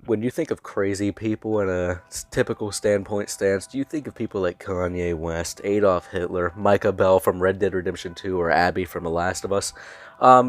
When you think of crazy people in a typical standpoint stance, do you think of people like Kanye West, Adolf Hitler, Micah Bell from Red Dead Redemption 2, or Abby from The Last of Us?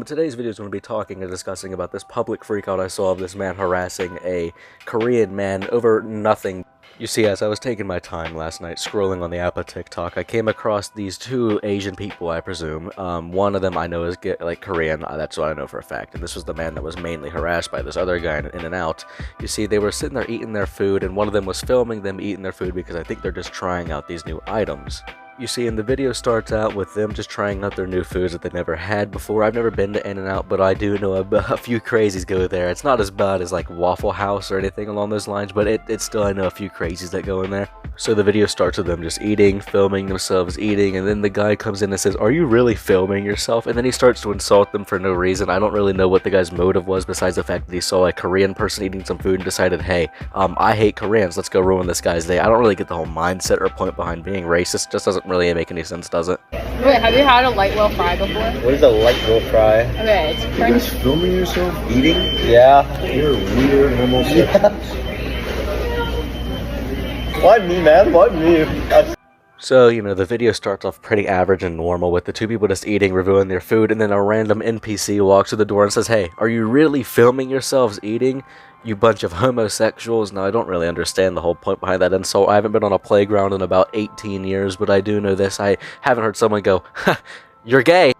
Today's video is going to be talking and discussing about this public freakout I saw of this man harassing a Korean man over nothing. You see, as I was taking my time last night scrolling on the app of TikTok, I came across these two Asian people, I presume. One of them I know is Korean, that's what I know for a fact, and this was the man that was mainly harassed by this other guy in and out. You see, they were sitting there eating their food, and one of them was filming them eating their food because I think they're just trying out these new items. You see, and the video starts out with them just trying out their new foods that they never had before. I've never been to In-N-Out, but I do know a few crazies go there. It's not as bad as like Waffle House or anything along those lines, but it's still, I know a few crazies that go in there. So the video starts with them just eating, filming themselves eating, and then the guy comes in and says, "Are you really filming yourself?" And then he starts to insult them for no reason. I don't really know what the guy's motive was besides the fact that he saw a Korean person eating some food and decided, hey, I hate Koreans, let's go ruin this guy's day. I don't really get the whole mindset or point behind being racist. It just doesn't really make any sense, does it? Wait, have you had a light well fry before? What is a light will fry? Okay, it's You're just filming yourself eating? Yeah. You're weird homosexual. Why me, man? Why me? So, you know, the video starts off pretty average and normal with the two people just eating, reviewing their food, and then a random NPC walks to the door and says, "Hey, are you really filming yourselves eating? You bunch of homosexuals." Now, I don't really understand the whole point behind that insult. I haven't been on a playground in about 18 years, but I do know this. I haven't heard someone go, "Ha, you're gay."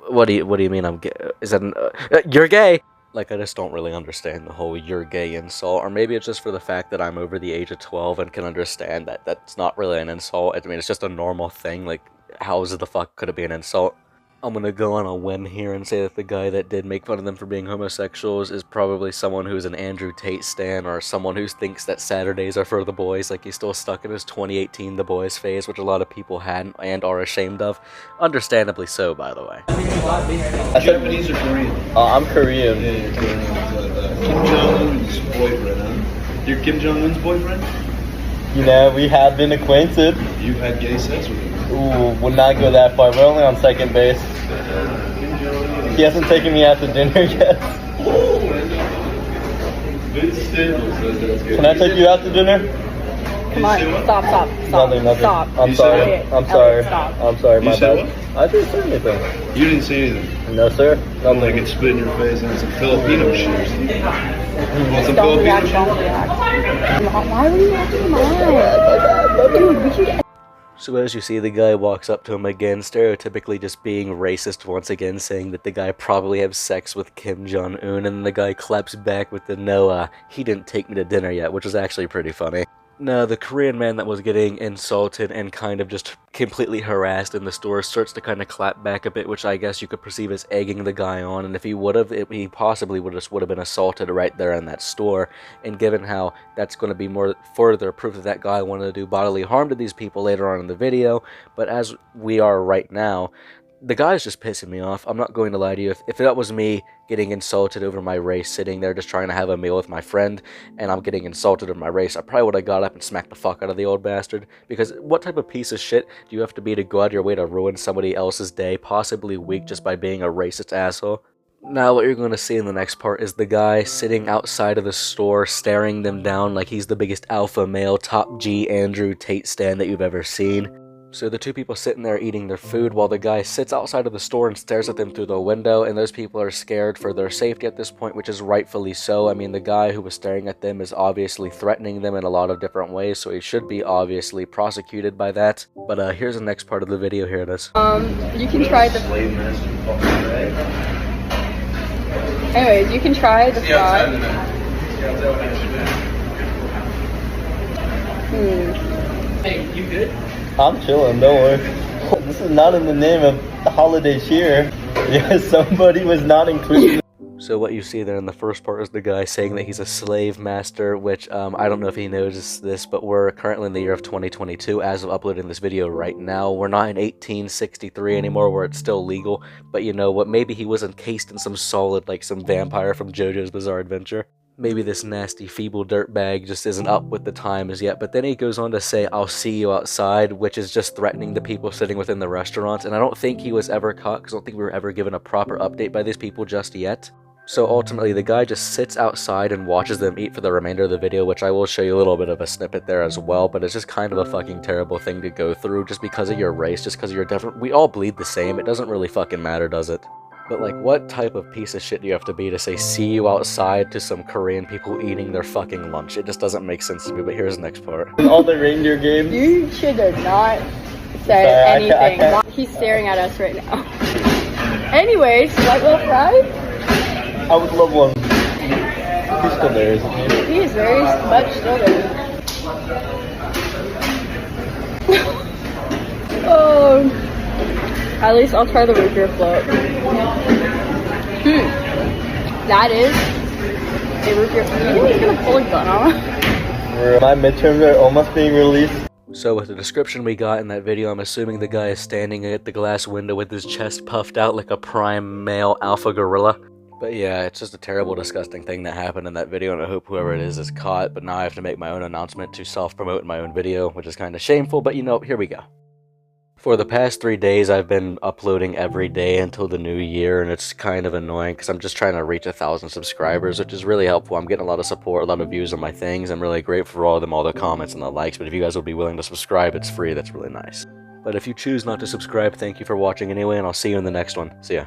What do you mean I'm gay? Is that you're gay? Like, I just don't really understand the whole "you're gay" insult, or maybe it's just for the fact that I'm over the age of 12 and can understand that that's not really an insult. I mean, it's just a normal thing. Like, how the fuck could it be an insult? I'm gonna go on a whim here and say that the guy that did make fun of them for being homosexuals is probably someone who's an Andrew Tate stan, or someone who thinks that Saturdays are for the boys, like he's still stuck in his 2018 The Boys phase, which a lot of people had and are ashamed of. Understandably so, by the way. Japanese or Korean? I'm Korean. Yeah, you're Korean. Kim Jong-un's boyfriend, huh? You're Kim Jong-un's boyfriend? You know, we have been acquainted. You've had gay sex with him? Ooh, would not go that far. We're only on second base. He hasn't taken me out to dinner yet. Can I take you out to dinner? Come on, stop. Nothing. Stop. I'm sorry. I'm sorry. Stop. I'm sorry, my You said bad. I didn't say anything. You didn't say anything. No, sir. I Nothing. could spit in your face and some Filipino shit or something. Want some Don't Filipino react, shit? don't react. Why would you acting mad? Dude, we should... So as you see, the guy walks up to him again, stereotypically just being racist once again, saying that the guy probably had sex with Kim Jong-un, and the guy claps back with the "No, he didn't take me to dinner yet," which is actually pretty funny. Now, the Korean man that was getting insulted and kind of just completely harassed in the store starts to kind of clap back a bit, which I guess you could perceive as egging the guy on, and if he would have, he possibly would have been assaulted right there in that store, and given how that's going to be more further proof that that guy wanted to do bodily harm to these people later on in the video, but as we are right now, the guy's just pissing me off. I'm not going to lie to you. If that was me getting insulted over my race, sitting there just trying to have a meal with my friend, and I'm getting insulted over my race, I probably would have got up and smacked the fuck out of the old bastard. Because what type of piece of shit do you have to be to go out of your way to ruin somebody else's day, possibly week, just by being a racist asshole? Now, what you're going to see in the next part is the guy sitting outside of the store, staring them down like he's the biggest alpha male, top G Andrew Tate stan that you've ever seen. So the two people sitting there eating their food while the guy sits outside of the store and stares at them through the window, and those people are scared for their safety at this point, which is rightfully so. I mean, the guy who was staring at them is obviously threatening them in a lot of different ways, so he should be obviously prosecuted by that. But here's the next part of the video. Here it is. You can try the... Anyways, you can try the fry. Hey, you good? I'm chilling, don't worry. This is not in the name of the holiday cheer. Yeah, somebody was not included. So what you see there in the first part is the guy saying that he's a slave master, which I don't know if he noticed this, but we're currently in the year of 2022 as of uploading this video right now. We're not in 1863 anymore where it's still legal, but you know what, maybe he was encased in some solid, like some vampire from JoJo's Bizarre Adventure. Maybe this nasty, feeble dirtbag just isn't up with the times yet, but then he goes on to say, "I'll see you outside," which is just threatening the people sitting within the restaurant, and I don't think he was ever caught, because I don't think we were ever given a proper update by these people just yet. So ultimately, the guy just sits outside and watches them eat for the remainder of the video, which I will show you a little bit of a snippet there as well, but it's just kind of a fucking terrible thing to go through just because of your race, just because of your different. We all bleed the same, it doesn't really fucking matter, does it? But like, what type of piece of shit do you have to be to say see you outside to some Korean people eating their fucking lunch? It just doesn't make sense to me, but here's the next part. In all the reindeer games. You should have not said anything. He's staring at us right now. Anyways, white little fry? I would love one. He's still there, isn't he? He is very much still there. Oh, at least I'll try the root beer float. That is a root beer. You think he's gonna pull a gun on him? My midterms are almost being released. So with the description we got in that video, I'm assuming the guy is standing at the glass window with his chest puffed out like a prime male alpha gorilla. But yeah, it's just a terrible, disgusting thing that happened in that video, and I hope whoever it is caught, but now I have to make my own announcement to self-promote in my own video, which is kind of shameful, but you know, here we go. For the past 3 days, I've been uploading every day until the new year, and it's kind of annoying because I'm just trying to reach 1,000 subscribers, which is really helpful. I'm getting a lot of support, a lot of views on my things. I'm really grateful for all of them, all the comments and the likes, but if you guys would be willing to subscribe, it's free. That's really nice. But if you choose not to subscribe, thank you for watching anyway, and I'll see you in the next one. See ya.